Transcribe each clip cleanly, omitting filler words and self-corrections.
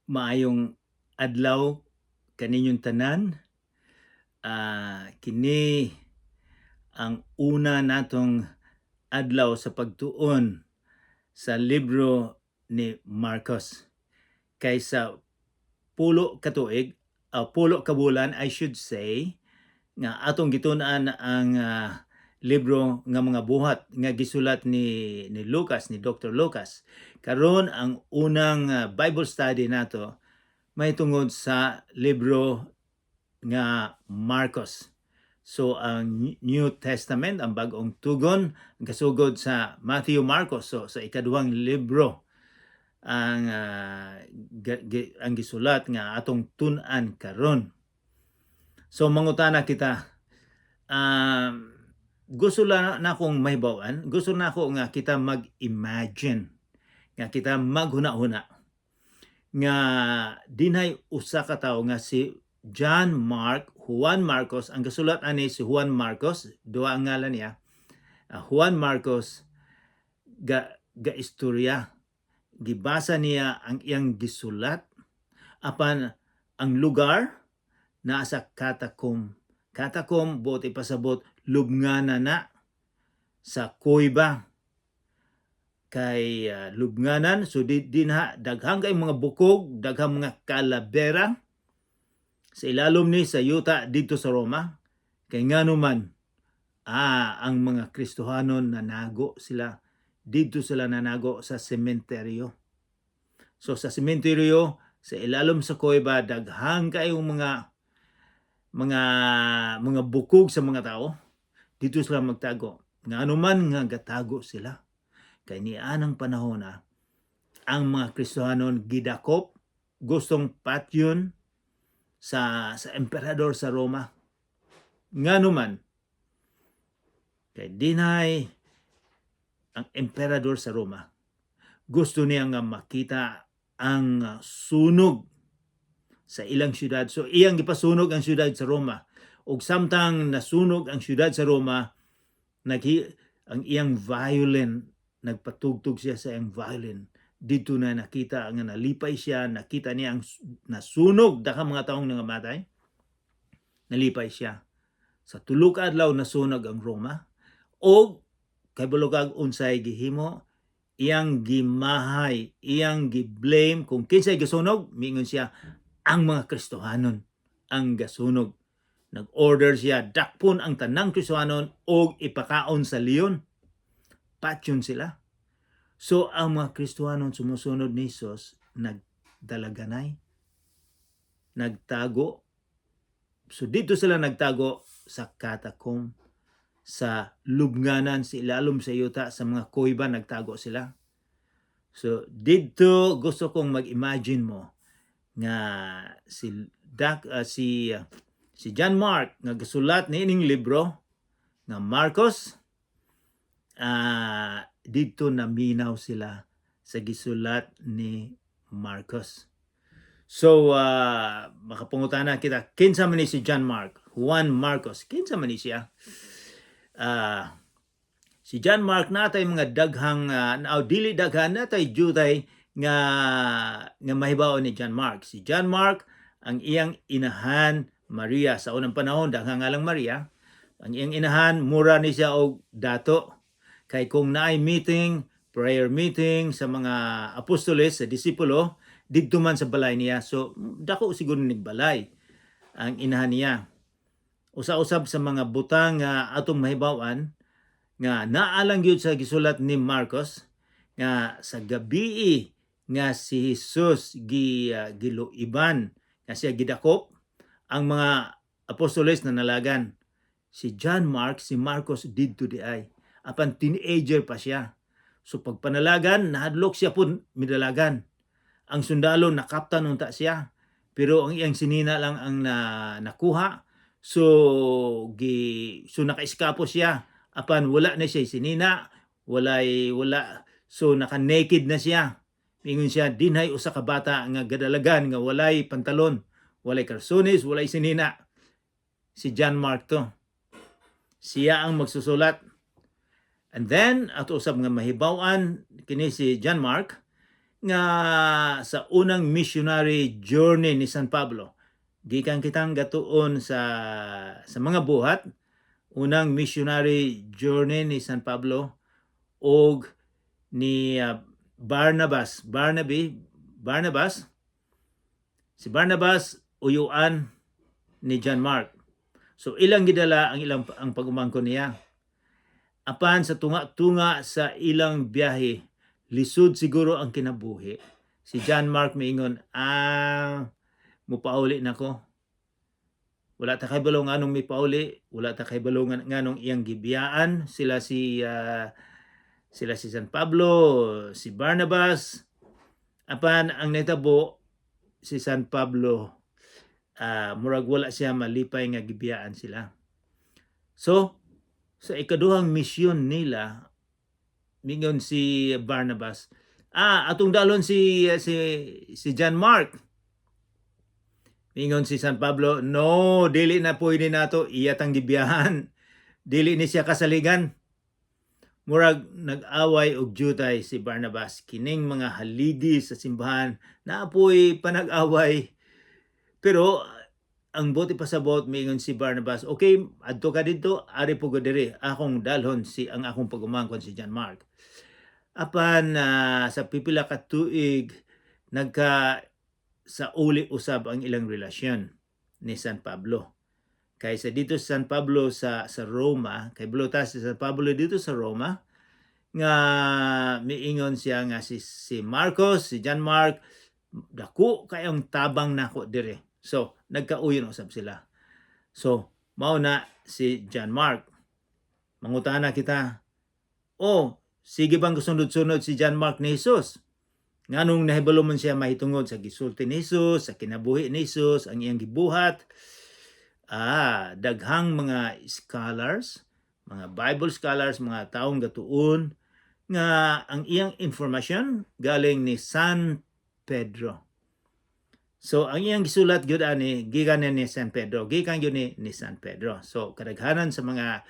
Maayong adlaw kaninyong tanan. Kini ang una natong adlaw sa pagtuon sa libro ni Marcos. Kaysa pulo ka tuig, pulo ka bulan I should say, nga atong gitun-an ang libro nga mga buhat nga gisulat ni Lucas, ni Dr. Lucas. Karon ang unang Bible study nato may tungod sa libro nga Marcos. So ang New Testament, ang bagong tugon, kasugod sa Matthew, Marcos. So sa ikaduhang libro ang gisulat nga atong tun-an karon. So mangutana kita, gusto na akong mahibawan, gusto na ako nga kita mag-imagine, nga kita maghuna-huna, nga dinay usa ka tawo nga si Juan Marcos. Ang gasulat ani si Juan Marcos, duha ang ngalan niya. Juan Marcos ga istorya, gibasa niya ang iyang gisulat apan ang lugar naa sa Catacomb. Catacomb buot ipasabot lubnganan na sa kuiba. Kay lubnganan, so dinha daghang kay mga bukog, daghang mga kalabera sa ilalom ni sa yuta dito sa Roma. Kay nganuman ang mga Kristohanon nanago sila dito, sila nanago sa sementeryo. So sa sementeryo sa ilalom sa kuiba daghang kayong mga bukog sa mga tao, dito sila magtago. Nganuman nga gatago sila. Kay nianang panahon ang mga Kristohanon gidakop, gustong patyon sa emperador sa Roma. Nganuman kay dinay ang emperador sa Roma gusto niya nga makita ang sunog sa ilang syudad. So iyang gipasunog ang syudad sa Roma. Ug samtang nasunog ang syudad sa Roma, ang iyang violin, nagpatugtog siya sa iyang violin. Dito na nakita nga nalipay siya, nakita niya ang nasunog, daghang mga taong nangamatay. Nalipay siya. Sa tulo ka adlaw nasunog ang Roma. O kay bulugag unsay gihimo, iyang gimahay, iyang giblame kung kinsay gisunog, miingon siya ang mga Kristohanon ang gasunog. Nag-order siya dakpon ang tanang Kristohanon og ipakaon sa leon. Patyon sila. So ang mga Kristohanon sumusunod ni Jesus nagdalaganay, nagtago. So dito sila nagtago sa Catacomb, sa lubnganan, sa ilalom sa yuta, sa mga kuiba nagtago sila. So dito gusto kong mag-imagine mo nga si John Mark nga gasulat ni ining libro nga Marcos, dito naminaw sila sa gisulat ni Marcos. So makapangutana kita, kinsa man ni si Juan Marcos, kinsa man ni siya? Si John Mark natay mga daghang dili daghan natay jutay nga mahibaw ni John Mark. Si John Mark, ang iyang inahan Maria, sa unang panahon daghang ngalang Maria. Ang iyang inahan mura ni siya og dato. Kay kung naay meeting, prayer meeting sa mga apostoles, sa disipulo, didto man sa balay niya. So dako siguro nigbalay ang inahan niya. Usa-usab sa mga butang nga atong mahibawan nga naalang gyud sa gisulat ni Marcos nga sa gabii nga si Jesus giluiban, nga siya gidakop, ang mga apostoles na nalagan. Si John Mark, si Marcos didto di ay. Apan teenager pa siya. So pagpanalagan, nahadlok siya pun midalagan. Ang sundalo nakaptan unta siya. Pero ang iyang sinina lang ang nakuha. So nakaiskapo siya. Apan wala na siya sinina, wala. So naka-naked na siya. Ingon siya, dinhay usa ka bata nga gadalagan nga walay pantalon, walay karsones, walay sinina. Si John Mark to. Siya ang magsusulat. And then ato usab nga mahibaw-an kini si John Mark nga sa unang missionary journey ni San Pablo. Gikan kitang gatuon sa mga buhat, unang missionary journey ni San Pablo og ni Barnabas. Si Barnabas uyuan ni John Mark. So ilang gidala ang pag-umangkon niya. Apan sa tunga-tunga sa ilang biyahe, lisod siguro ang kinabuhi. Si John Mark miingon, mupauli na ko. Wala ta kay balong anong mipauli, wala ta kay balong nganong iyang gibiyaan, sila si San Pablo, si Barnabas. Apan ang netabo si San Pablo, murag wala siya malipay nga gibiyaan sila. So sa ikaduhang misyon nila, mingon si Barnabas, atong dalon si John Mark. Mingon si San Pablo, no, dili na pwede nato, iyatang gibiyahan. Dili ni siya kasaligan. Murag nag-away og jutay si Barnabas. Kining mga haligi sa simbahan, naapoy panag-away. Pero ang buti pa sa bot, mingon si Barnabas, okay, adto ka dito, ari po ko diri, akong dalhon ang akong pag-umangkon si John Mark. Apan sa pipila ka tuig, sa uli usab ang ilang relasyon ni San Pablo. Kaysa dito sa San Pablo sa Roma, kay bulotas si San Pablo dito sa Roma, nga miingon siya nga si Marcos, si John Mark, dako kayong tabang nako dire. So, nagkauyon usab sila. So, mao na si John Mark. Mangutana kita, sige bang sunod-sunod si John Mark ni Jesus? Nganong nahibalo man siya mahitungod sa gisulti ni Jesus, sa kinabuhi ni Jesus, ang iyang gibuhat? Daghang mga scholars, mga Bible scholars, mga taong gatuon, nga ang iyang informasyon galing ni San Pedro. So ang iyang gisulat gyud ani gikan ni San Pedro, gikan gyud ni San Pedro. So kadaghanan sa mga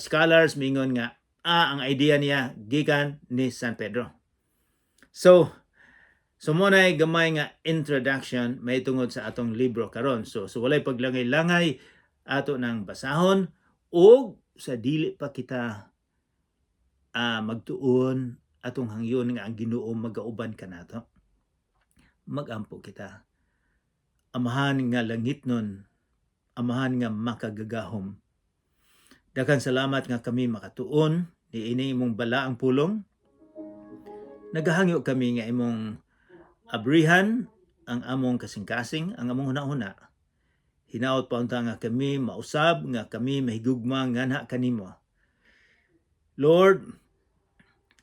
scholars mingon nga ang idea niya gikan ni San Pedro. So mo na gamay nga introduction may tungod sa atong libro karon. So walay paglangay-langay ato nang basahon o sa dili pa kita magtuon atong hangyon nga ang Ginoo magauban kanato. Magampo kita. Amahan nga langitnon, amahan nga makagagahom. Daghang salamat nga kami makatuon niini imong balaang pulong. Nagahangyo kami nga imong abrihan ang among kasing-kasing, ang among hunahuna. Hinaot pa unta nga kami mausab, nga kami mahigugma nganha kanimo. Lord,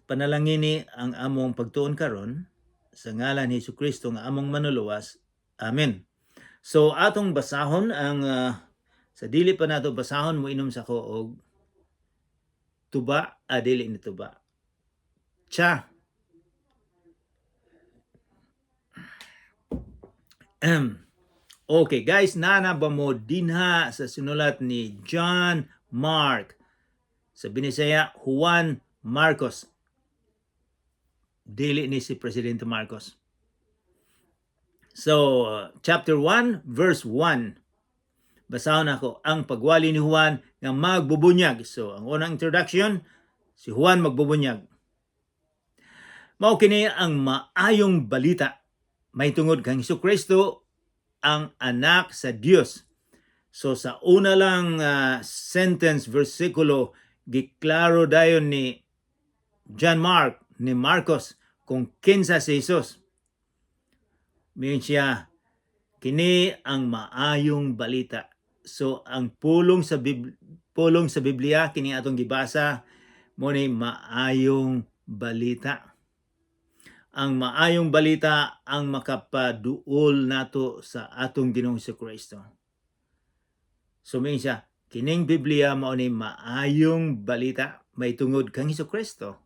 panalangini ang among pagtuon karon sa ngalan ni Jesucristo nga among manuluwas. Amen. So atong basahon ang sa dili pa nato basahon mo inom sa ko og tuba, dili ni tuba. Cha. Okay guys, nana ba mo dinha sa sinulat ni John Mark, sa Binisaya Juan Marcos, dili ni si Presidente Marcos. So chapter 1 verse 1, basahon ako ang pagwali ni Juan nga magbubunyag. So ang unang introduction, si Juan magbubunyag. Mao kini ang maayong balita may tungod kang Jesucristo ang anak sa Dios. So sa una lang sentence, versikulo, giklaro dayon ni John Mark, ni Marcos, kung kinsa si Jesus. Mingon siya, kini ang maayong balita. So ang pulong sa Biblia, kini atong gibasa, mo ni maayong balita. Ang maayong balita ang makapaduol nato sa atong Ginoong Jesucristo. So mingon siya, kining Biblia mao ni maayong balita may tungod kang Jesucristo,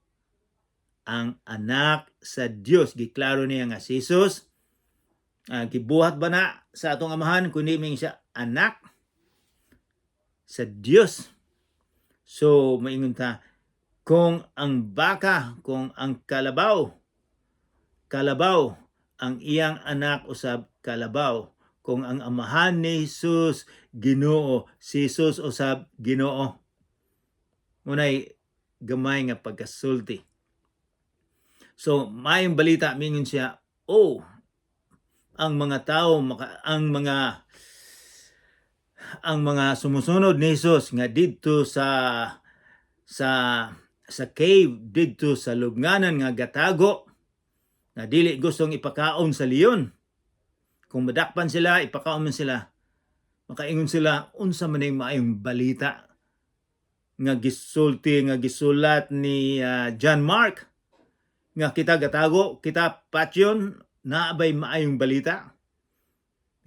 ang anak sa Dios. Giklaro niya nga si Jesus gibuhat ba na sa atong amahan, kundi mingon siya anak sa Dios. So maingon ta, kung ang baka, kung ang kalabaw kalabaw, ang iyang anak usab kalabaw. Kung ang amahan ni Jesus Ginoo, si Jesus usab Ginoo. Munay gamay nga pagkasulti. So, maayong balita mingon siya, ang mga tao, ang mga sumusunod ni Jesus nga didto sa cave, didto sa lubnganan nga gatago, nga dili gustong ipakaon sa leon. Kung madakpan sila, ipakaon man sila. Makaingon sila, unsa man yung maayong balita nga gisulti, nga gisulat ni John Mark, nga kita gatago, kita patyon, naabay maayong balita.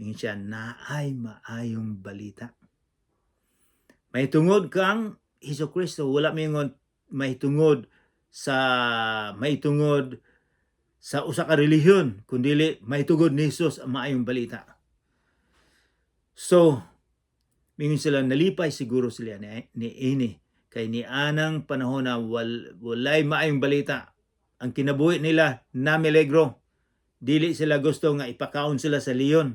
Ingin siya, naay maayong balita. May tungod kang Hesus Kristo, wala mingon may tungod sa usa ka relihiyon, kundi may tungod ni Jesus ang maayong balita. So, mingon sila, nalipay siguro sila ni ini, kay ni anang panahon na walay maayong balita. Ang kinabuhi nila na milegro. Dili sila gusto nga ipakaon sila sa leon.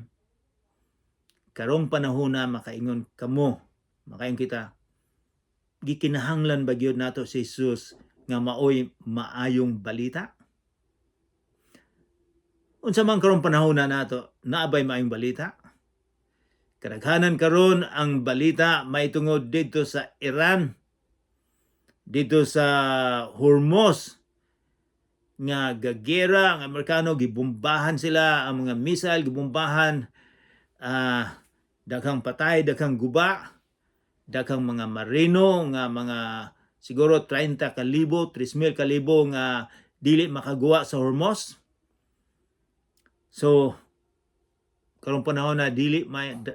Karong panahon na makaingon kamo, makaingon kita, gikinahanglan ba gyud nato si Jesus nga maoy maayong balita? Unsa man karong panahon na nato, naabay maayong balita? Kadaghanan karon ang balita may tungod dito sa Iran, dito sa Hormuz, nga gagera ang Amerikano, gibombahan sila, ang mga missile gibombahan, daghang patay, daghang guba, daghang mga marino nga mga siguro 30,000, 3,000 kalibo nga dili makaguwa sa Hormuz. So karong panahon na dili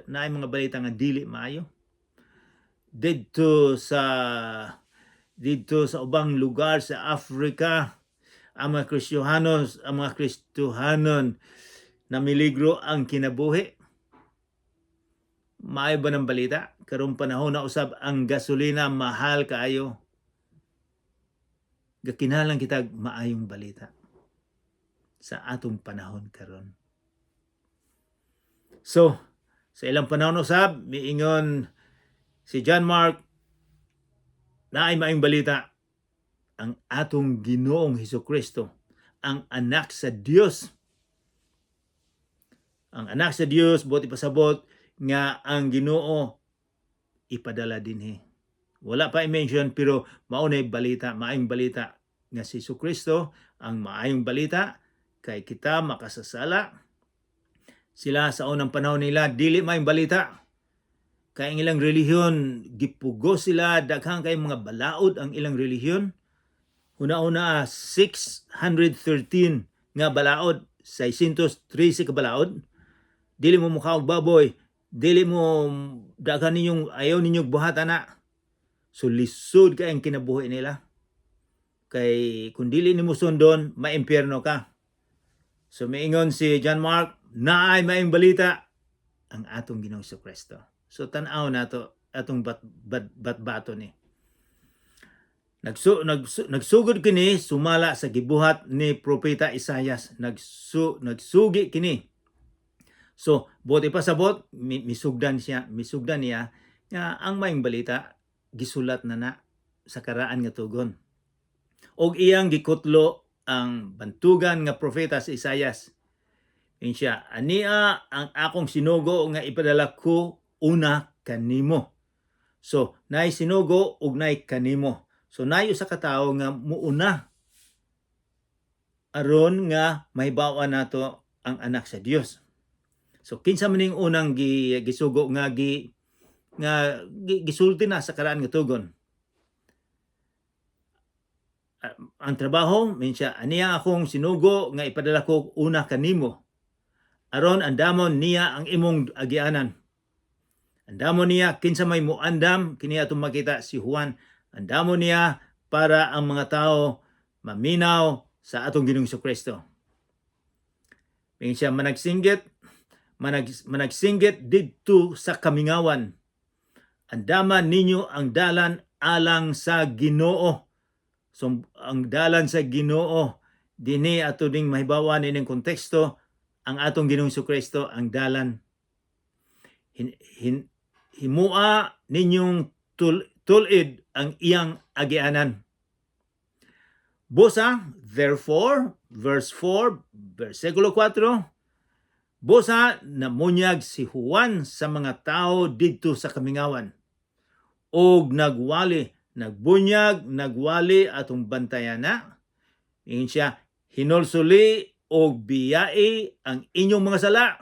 na mga balita nga dili maayo dito sa ubang lugar sa Africa. Ang mga Kristiyanon na miligro ang kinabuhi. Maayo ba ng balita? Karong panahon na usab ang gasolina mahal kaayo. Gakinahanglan kita maayong balita sa atong panahon karon. So, sa ilang panahon usab, miingon si John Mark, naay maayong balita, ang atong Ginoong Hesukristo, ang anak sa Dios. Ang anak sa Dios, buti pasabot nga ang Ginoo ipadala dinhi. Wala pa i-mention pero maunay balita, maayong balita nga si Hesukristo, ang maayong balita kay kita makasasala. Sila sa unang panahon nila dili maayong balita. Kay ang ilang relihiyon gipugo sila, daghang kay mga balaod ang ilang relihiyon. Una-una 613 nga balaod, 613 ka balaod. Dili mo mukha og baboy, dili mo daghan ninyong ayaw ninyong buhatan na. So lisod kay ang kinabuhi nila. Kay kung dili nimo sundon, maimpyerno ka. So miingon si John Mark, naay maayong balita ang atong Ginoong Hesukristo. So tan-aw nato atong bato ni. Nagsugod kini sumala sa gibuhat ni Propeta Isaias. Nagsugi kini. So, buti pasabot, misugdan niya nga ang maayong balita gisulat na sa karaan nga tugon. Og iyang gikutlo ang bantugan nga propeta si Isaias. Siya, ania ang akong sinugo nga ipadala ko una kanimo. So, nay sinugo ug nay kanimo. So, nayo sa katawo nga muuna aron nga mahibawan nato ang anak sa Dios. So, kinsa man ning unang gisugo nga gisulti na sa karaan nga tugon. Ang trabaho, siya, aniya akong sinugo nga ipadala ko una kanimo. Aron andamon niya ang imong agianan. Andamon niya kinsa may muandam, kini atong makita si Juan. Andamon niya para ang mga tao maminaw sa atong Ginoong Hesukristo. Ping siya managsinggit didto sa kamingawan. Andaman ninyo ang dalan alang sa Ginoo. So ang dalan sa Ginoo Dini ato ding mahibawan ining konteksto ang atong Ginoong Kristo ang dalan. Himua ninyong tulid ang iyang agianan. Busa, therefore, verse 4, versikulo 4, busa namunyag si Juan sa mga tao didto sa kamingawan. Og nagbunyag, nagwali atong bantayana. Ingin siya, hinulsuli og biyai ang inyong mga sala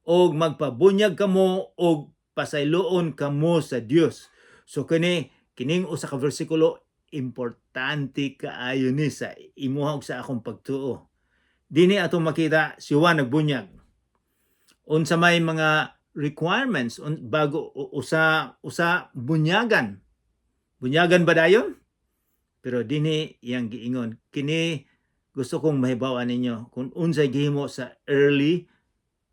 og magpabunyag kamo og pasayloon kamo sa Dios. So kining usa ka bersikulo importante kaayo ni sa imuha og sa akong pagtuo. Dini atong makita si Juan nagbunyag. Unsa may mga requirements bago usa bunyagan. Bunyagan ba dayon? Pero dini yang giingon. Kini gusto kong mahibawan ninyo kung unsay gihimo sa early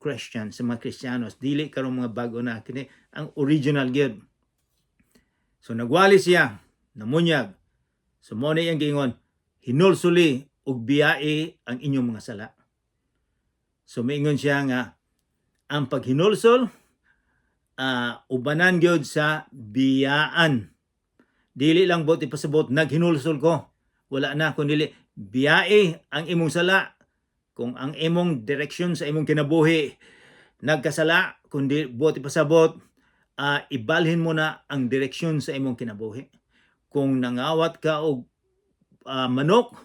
Christian, sa mga Kristiyanos, dili karong mga bago na, kini ang original gyud. So nagwali siya, namunyag. So mo ni ang giingon, hinulsuli og biyai ang inyong mga sala. So miingon siya nga ang paghinulsol ubanan gyud sa biyaan. Dili lang bot ipasabot naghinulsol ko. Wala na kundi biyai ang imong sala. Kung ang imong direksyon sa imong kinabuhi nagkasala, kundi buot ipasabot, ibalhin mo na ang direksyon sa imong kinabuhi. Kung nangawat ka og manok,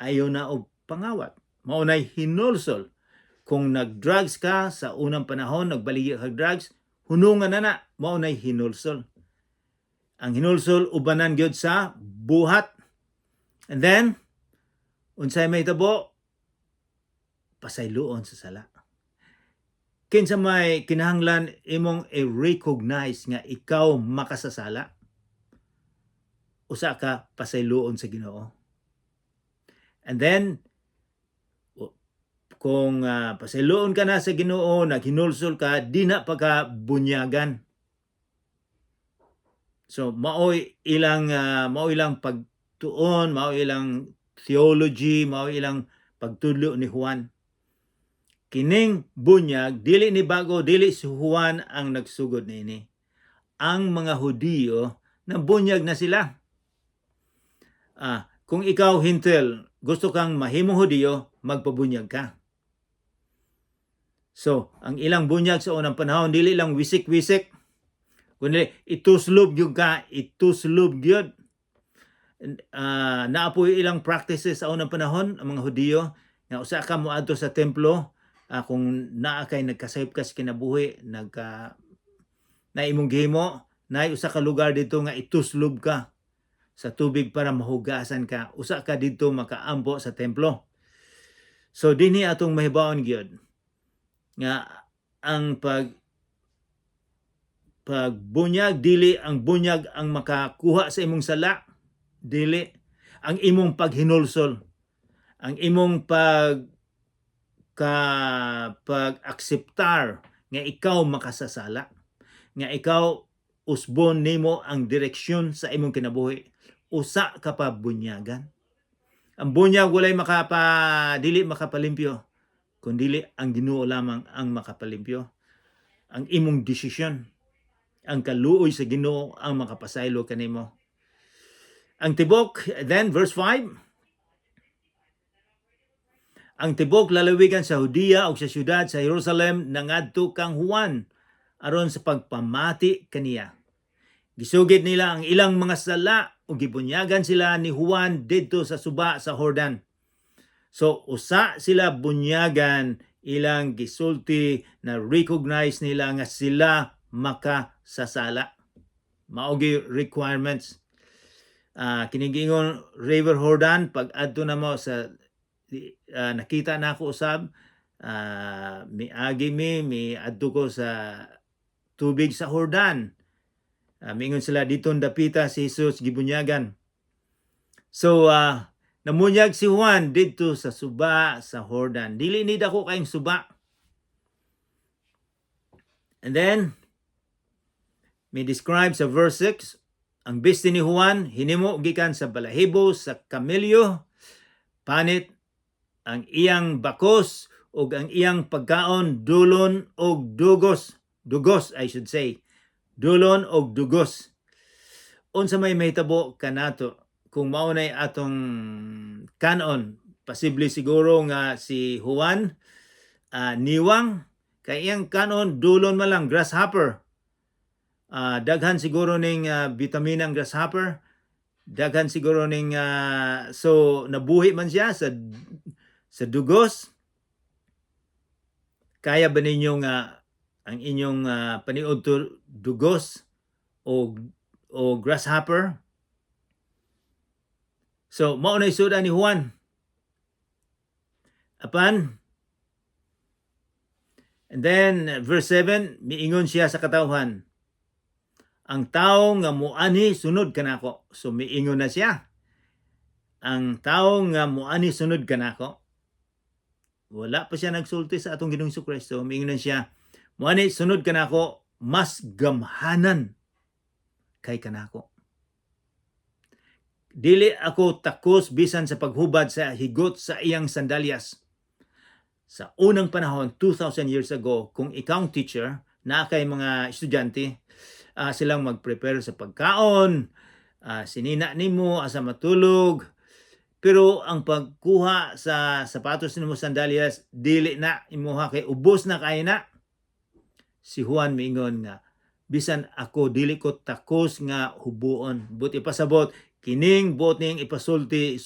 ayaw na og pangawat. Maunay hinulsol. Kung nag-drugs ka sa unang panahon, nagbaligi ka drugs, hunungan na maunay hinulsol. Ang hinulsol ubanan gyud sa buhat. And then, unsay may tabo, pasayloon sa sala. Kinsa may kinahanglan imong i-recognize nga ikaw makasasala. Usa ka pasayloon sa Ginoo. And then kung pasayloon ka na sa Ginoo, naghinulsol ka, di na pagkabunyagan. So maoy ilang pagtuon, maoy ilang theology, maoy ilang pagtudlo ni Juan. Kining bunyag, dili ni bago, dili si Juan ang nagsugod nini. Ang mga Hudiyo, nabunyag na sila. Kung ikaw hintil, gusto kang mahimong Hudiyo, magpabunyag ka. So, ang ilang bunyag sa unang panahon, dili lang wisik-wisik, kundi ituslob yun ka, ituslub yun. Naapoy ilang practices sa unang panahon, ang mga Hudiyo, nga usa ka moadto sa templo, kung naa kay nagkasayop ka sa kinabuhi, na imong gihimo, na usa ka lugar dito nga ituslob ka sa tubig para mahugasan ka. Usa ka dito makaampo sa templo. So dinhi atong mahibaon gyud nga ang pagbunyag, dili ang bunyag ang makakuha sa imong sala, dili ang imong paghinulsol, ang imong pag-akseptar nga ikaw makasasala, nga ikaw usbon nimo ang direksyon sa imong kinabuhi, usa ka pa bunyagan. Ang bunyag walay dili makapalimpyo, kundi ang Ginoo lamang ang makapalimpyo. Ang imong desisyon, ang kaluoy sa Ginoo ang makapasaylo kanimo. Ang tibok, then verse 5, ang tibok lalawigan sa Judea o sa syudad sa Jerusalem nangadto kang Juan aron sa pagpamati kaniya. Gisugid nila ang ilang mga sala o gibunyagan sila ni Juan didto sa suba sa Jordan. So usa sila bunyagan, ilang gisulti na recognize nila nga sila makasasala. Maogi requirements. Kinigingon River Jordan, pag adto na mo sa nakita na ako usab, miagi mi adto ko sa tubig sa Jordan. Mingon sila ditong dapita si Jesus gibunyagan. So namunyag si Juan dito sa suba sa Jordan. Dili ni dako kayong suba. And then may describe sa verse 6, ang besti ni Juan hinimo gikan sa balahibo sa kamelyo, panit ang iyang bakos ug ang iyang pagkaon dulon og dugos I should say, dulon og dugos. Unsa may mahitabo kanato kung maunay atong kanon, posible siguro nga si Juan niwang kay iyang kanon dulon man lang grasshopper. Daghan siguro ning vitamina ang grasshopper, daghan siguro ning so nabuhi man siya sa dugos. Kaya ba ninyo nga ang inyong paniud to dugos o grasshopper? So mao na isuda ni Juan. Apan, and then verse 7, miingon siya sa katawhan, ang tao nga muani sunod kanako. So miingon na siya, ang tao nga muani sunod kanako. Wala pa siya nagsulti sa atong Ginoong Jesucristo. Miingon na siya, muani sunod kanako, mas gamhanan kay kanako. Dili ako takos bisan sa paghubad sa higot sa iyang sandalyas. Sa unang panahon, 2,000 years ago, kung ikaw ang teacher, na kay mga estudyante, silang mag-prepare sa pagkaon, sinina nimo asa matulog, pero ang pagkuha sa sapatos nimo sandalyas, dili na imuha kay ubos na kay na. Si Juan miingon nga, bisan ako dili ko takos nga hubuon, but ipasabot kining buot ning ipasulti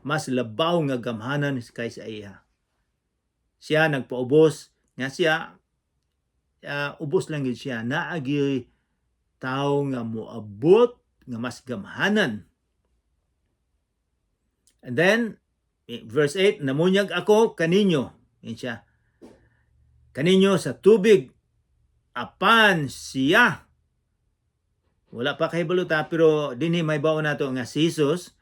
mas labaw nga gamhanan kaysa iya. Siya nagpaubos nga siya ubos lang gid siya, naagi tao nga moabot nga mas gamhanan. And then verse 8, namunyag ako kaninyo, yan siya, kaninyo sa tubig, apan siya, wala pa kay baluta, pero dinhi may bawo nato nga si Jesus,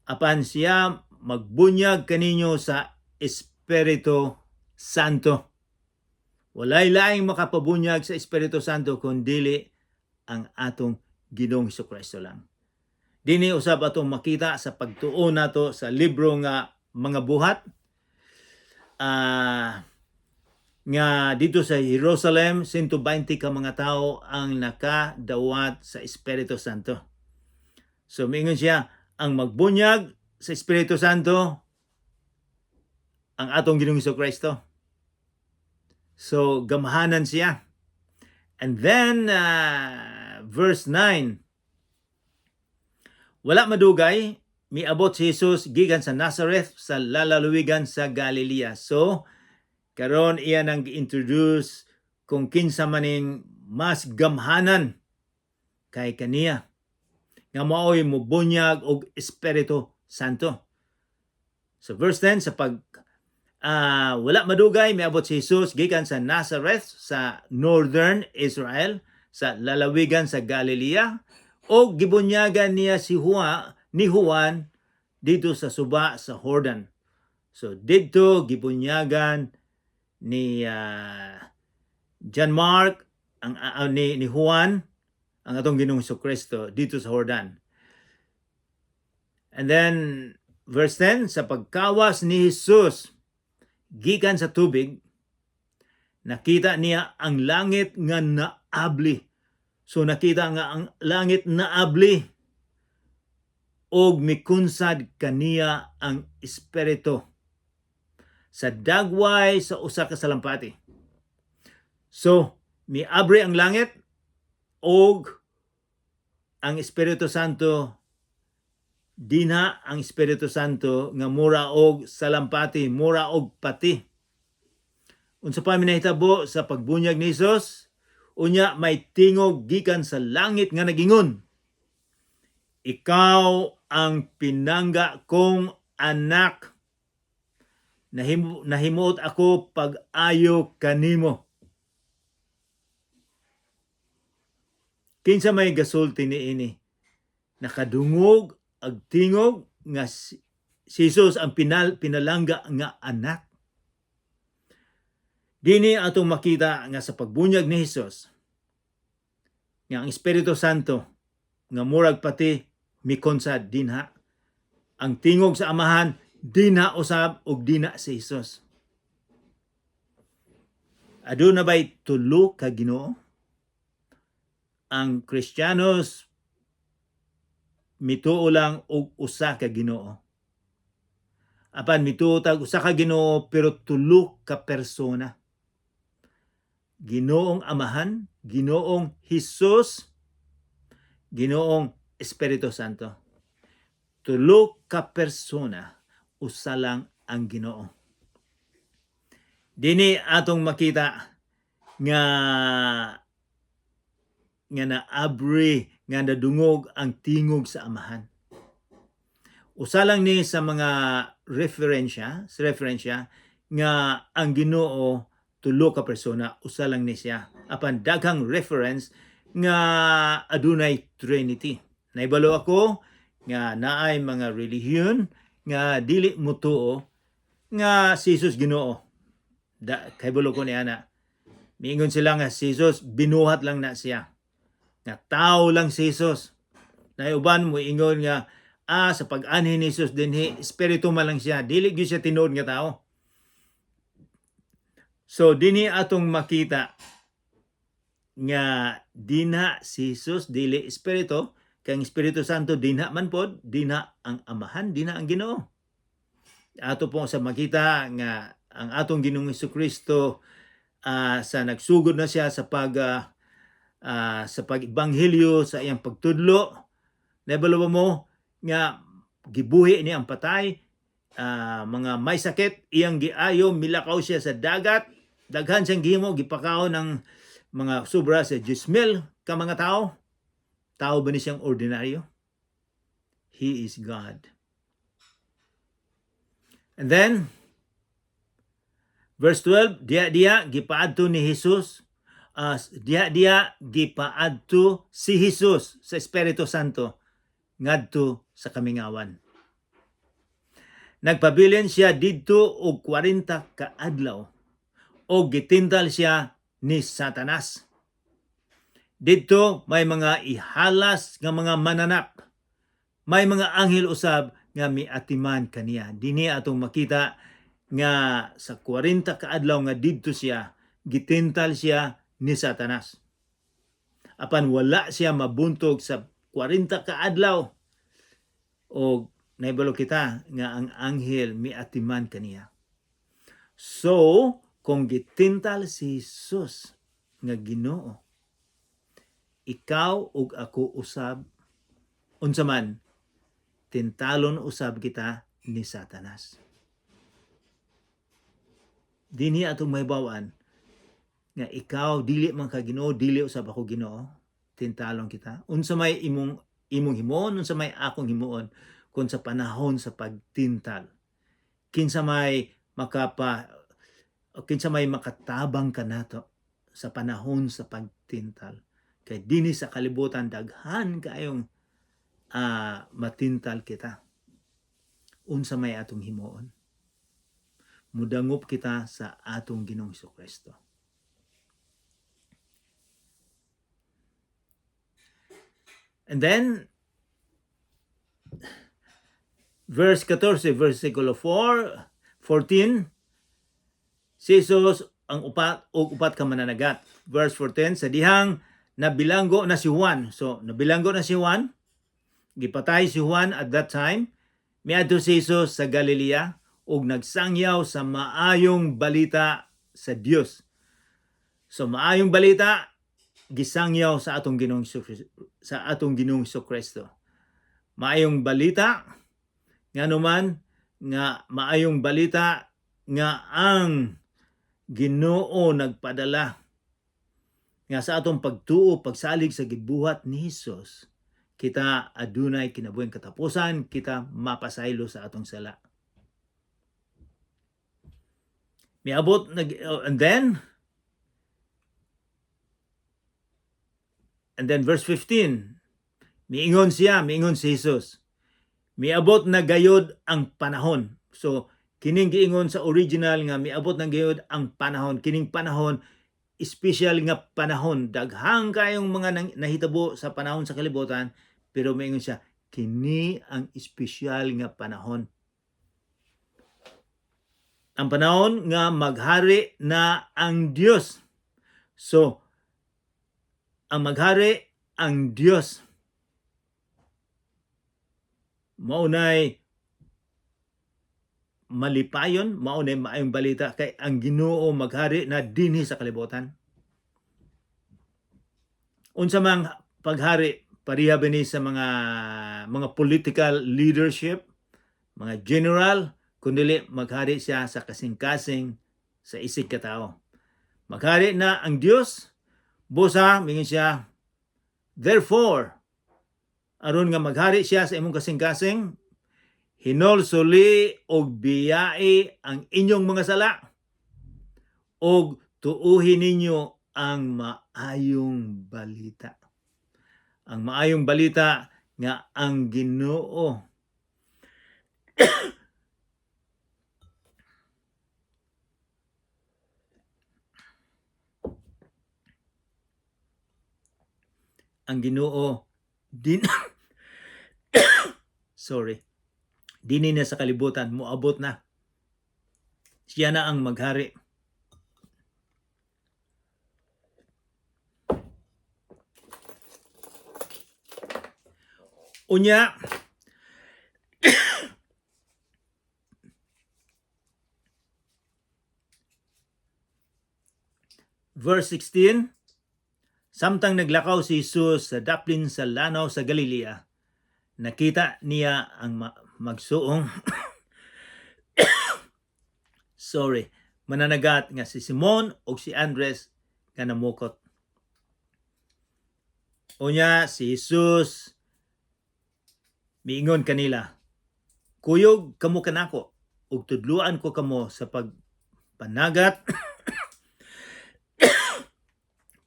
apan siya magbunyag kaninyo sa Espiritu Santo. Walay laing makapabunyag sa Espiritu Santo kundi ang atong Ginoong Jesucristo lang. Dinhi usab atong makita sa pagtuo nato sa libro nga mga buhat, nga dito sa Jerusalem 120 ka mga tao ang nakadawat sa Espiritu Santo. So miingon siya, ang magbunyag sa Espiritu Santo ang atong Ginoong Jesucristo. So gamhanan siya. And then verse 9, wala madugay, miabot si Jesus gikan sa Nazareth sa lalaluwigan sa Galilea. So karon iya nang gi-introduce kung kinsa maning mas gamhanan kay kaniya nga mao'y mubunyag og Espiritu Santo. So verse 10, sa wala madugay, miabot si Jesus gikan sa Nazareth sa northern Israel sa lalawigan sa Galilea, o gibunyagan niya ni Juan dito sa suba sa Jordan. So dito gibunyagan ni John Mark ni Juan ang atong Ginoong Jesucristo dito sa Jordan. And then verse 10, sa pagkawas ni Jesus gikan sa tubig, nakita niya ang langit nga naabli. So nakita nga ang langit naabli og mikunsad kaniya ang Espiritu sa dagway sa usa ka salampati. So miabri ang langit og ang Espiritu Santo, dinha ang Espiritu Santo nga mura og salampati, mura og pati. Unsa pa minahitabo sa pagbunyag ni Jesus? Unya may tingog gikan sa langit nga nagingon, ikaw ang pinangga kong anak, nahimuot ako pag-ayo kanimo. Kinsa may gasulti niini? Nakadungog ag tingog nga si Jesus ang pinalangga nga anak. Dini atong makita nga sa pagbunyag ni Jesus nga ang Espiritu Santo nga murag pati mikonsad dinha. Ang tingog sa Amahan dina usab og dina si Hesus. Aduna bay tulo ka Ginoo? Ang Kristiyanos mituo lang og usa ka Ginoo. Apan mituo tag usa ka Ginoo pero tulo ka persona. Ginoong Amahan, Ginoong Hesus, Ginoong Espiritu Santo. Tulo ka persona, usa lang ang Ginoo. Dini atong makita nga naabri, nga nadungog ang tingog sa Amahan. Usa lang ni sa mga referensya nga ang Ginoo tulo ka persona, usa lang ni siya. Apan daghang reference nga adunay Trinity. Naibalo ako nga naay mga relihiyon nga dili mutuo nga si Jesus Ginoo. Kaibalo ko ni ana. Miingon sila nga si Jesus binuhat lang na siya. Nga tao lang si Jesus. Naiuban mo ingon nga sa pag-anhi ni Jesus dinhi espiritu man lang siya, dili gyud siya tinuod nga tao. So dinhi atong makita nga dinha si Jesus dili espiritu, kang Espiritu Santo dinha man pod, dinha ang Amahan, dinha ang Ginoo. Ato po sa makita nga ang atong Ginoong Jesucristo sa nagsugod na siya sa pag-ebanghelyo sa iyang pagtudlo, nabalo mo nga gibuhi ni ang patay, mga may sakit iyang giayo, milakaw siya sa dagat, daghan siyang gihimo, gipakaw ng mga sobra sa 10,000 ka mga tao. Tao ba ni siyang ordinaryo? He is God. And then verse 12, diya gipaadto ni Jesus, diya gipaadto si Jesus sa Espiritu Santo ngadto sa kamingawan. Nagpabilin siya didto og 40 ka adlaw og gitintal siya ni Satanas. Didto may mga ihalas nga mga mananap. May mga anghel usab nga miatiman kaniya. Dinhi atong makita nga sa 40 ka adlaw nga didto siya, gitintal siya ni Satanas. Apan wala siya mabuntog sa 40 ka adlaw. O naibalo kita nga ang anghel miatiman kaniya. So, kung gitintal si Jesus nga Ginoo, ikaw ug ako usab, unsa man, tintalon usab kita ni Satanas. Dinhi atong mahibaw-an nga ikaw dili man ka Ginoo, dili usab ako Ginoo, tintalon kita. Unsa may imong himuon, unsa may akong himuon kun sa panahon sa pagtintal. Kinsa may makatabang kanato sa panahon sa pagtintal. Kay dinhi sa kalibutan daghan kaayong matintal kita. Unsa may atong himuon? Mudangop kita sa atong Ginoong Jesucristo. And then verse 14, versikulo 14, si Jesus ang upat ka mananagat. Verse 14, sa dihang nabilanggo na si Juan. So, nabilanggo na si Juan. Gipatay si Juan at that time. Miadto si Jesus sa Galilea ug nagsangyaw sa maayong balita sa Dios. So, maayong balita gisangyaw sa atong Ginoong Jesucristo. Maayong balita nganuman nga maayong balita nga ang Ginoo nagpadala nga sa atong pagtuo, pagsalig sa gibuhat ni Jesus, kita adunay kinabuhing katapusan, kita mapasaylo sa atong sala. Miabot and then verse 15, miingon si Jesus, miabot na gayod ang panahon. So kining giingon sa original nga miabot na gayod ang panahon, kining panahon special nga panahon, daghang kayong mga nahitabo sa panahon sa kalibutan, pero maingon siya, kini ang espesyal nga panahon. ang panahon nga maghari na ang Dios. So, ang maghari ang Dios. Maunay malipayon, maunay maayong balita kay ang Ginoo maghari na dinhi sa kalibutan. Unsa mang paghari pareha ba ni sa mga political leadership, mga general, kundi maghari siya sa kasing-kasing sa isig katao. Maghari na ang Dios, busa mingin siya, therefore, aron nga maghari siya sa imong kasing-kasing, hinolsuli og biyai ang inyong mga sala, og tuuhin ninyo ang maayong balita. Ang maayong balita nga ang Ginoo ang Ginoo din dinhi na sa kalibutan, moabot na. Siya na ang maghari. Unya, verse 16, samtang naglakaw si Jesus sa daplin sa lanaw sa Galilea, nakita niya ang magsuong mananagat nga si Simon o si Andres nga namukot. Unya si Jesus miingon kanila, kuyog kamo kanako ug tudluan ko kamo sa pagpanagat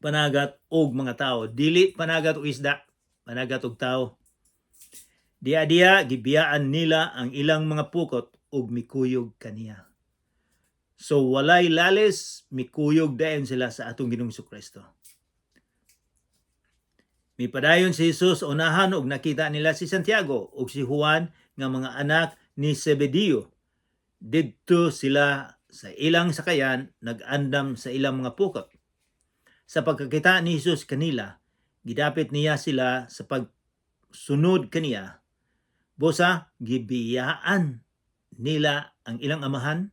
panagat og mga tao, dili panagat og isda, panagat og tao. Diya gibiyaan nila ang ilang mga pukot ug mikuyog kaniya. So walay lalis, mikuyog dayon sila sa atong Ginoong Jesucristo. Mipadayon si Jesus unahan ug nakita nila si Santiago ug si Juan nga mga anak ni Zebedeo. Didto sila sa ilang sakayan nag-andam sa ilang mga pukot. Sa pagkakita ni Jesus kanila, gidapit niya sila sa pagsunod kaniya. Busa gibiyaan nila ang ilang amahan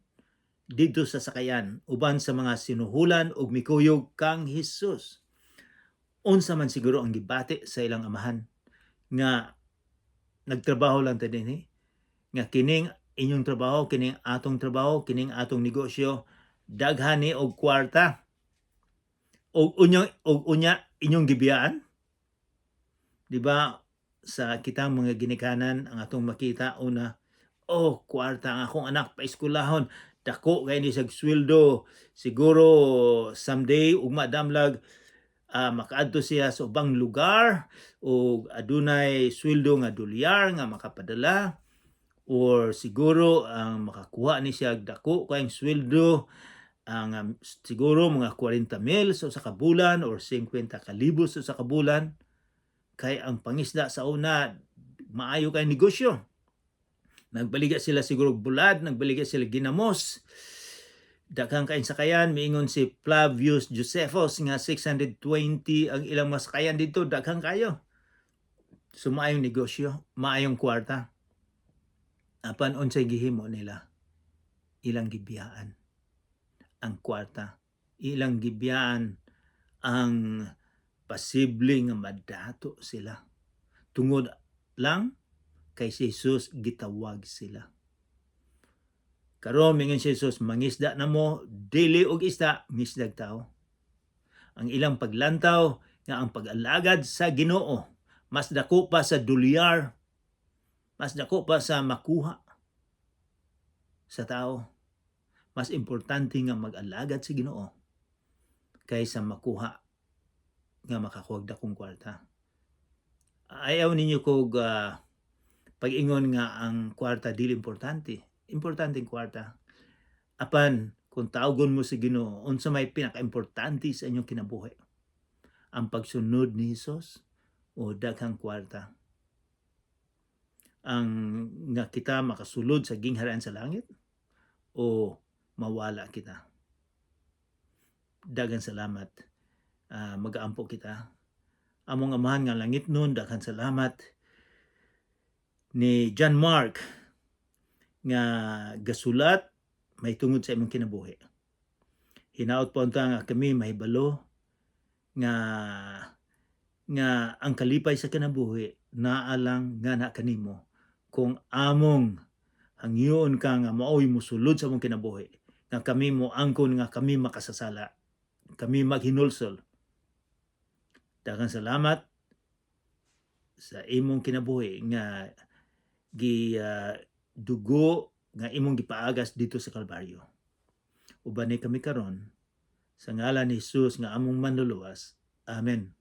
didto sa sakayan uban sa mga sinuhulan ug mikuyog kang Jesus. Unsa man siguro ang gibati sa ilang amahan nga nagtrabaho lang ta dinhi, nga kining inyong trabaho, kining atong trabaho, kining atong negosyo daghan ni og kwarta. Og unya inyong gibiyaan, di ba? Sa kitang mga ginikanan ang atong makita una, kwarta ang akong anak pa eskwelahon, dako kay ni sag sweldo, siguro someday ug madamlag makaadto siya sa ubang lugar o adunay sweldo nga dolyar nga makapadala, or siguro ang makakuha ni siya dako kayong sweldo ang siguro mga 40,000 sa usa ka bulan or 50,000 sa usa ka bulan. Kay ang pangisda sa una maayo kay negosyo. Nagbaliga sila siguro bulad, nagbaliga sila ginamos. Daghang kaayong sakayan, miingon si Flavius Josephus nga 620 ang ilang masakayan dito, daghang kayo. So maayong negosyo, maayong kwarta. Apan unsay gihimo nila? Ilang gibiyaan ang kwarta. Ilang gibiyaan ang posible nga madato sila. Tungod lang kay si Jesus gitawag sila. Karon mingon si Jesus, mangisda na mo, dili og isda, misdag tao. Ang ilang paglantaw nga ang pag-alagad sa Ginoo mas dako pa sa dolyar, mas dako pa sa makuha sa tao. Mas importante nga mag-alagad sa Ginoo kaysa makuha nga makakuha dakong kwarta. Ayaw ninyo kog pag-ingon nga ang kwarta dili importante. Importante ang kwarta. Apan kung tawgon mo sa Ginoo, unsa may pinaka-importante sa inyong kinabuhi? Ang pagsunod ni Jesus o daghang kwarta? Ang nga kita makasulod sa gingharian sa langit o mawala kita. Daghang salamat. Mag-aampo kita. Among amahan nga langit nun, daghang salamat ni John Mark nga gasulat may tungod sa imong kinabuhi. Hinaot po nga kami mahibalo nga ang kalipay sa kinabuhi naalang nga na kanimo kung among hangyoon ka nga maoy musulod sa among kinabuhi nga kami mo angkon nga kami makasasala, kami maghinulsol. Daghang salamat sa imong kinabuhi nga dugo nga imong gipaagas dito sa Kalbaryo. Uban ni kami karon sa ngalan ni Jesus nga among manluluwas. Amen.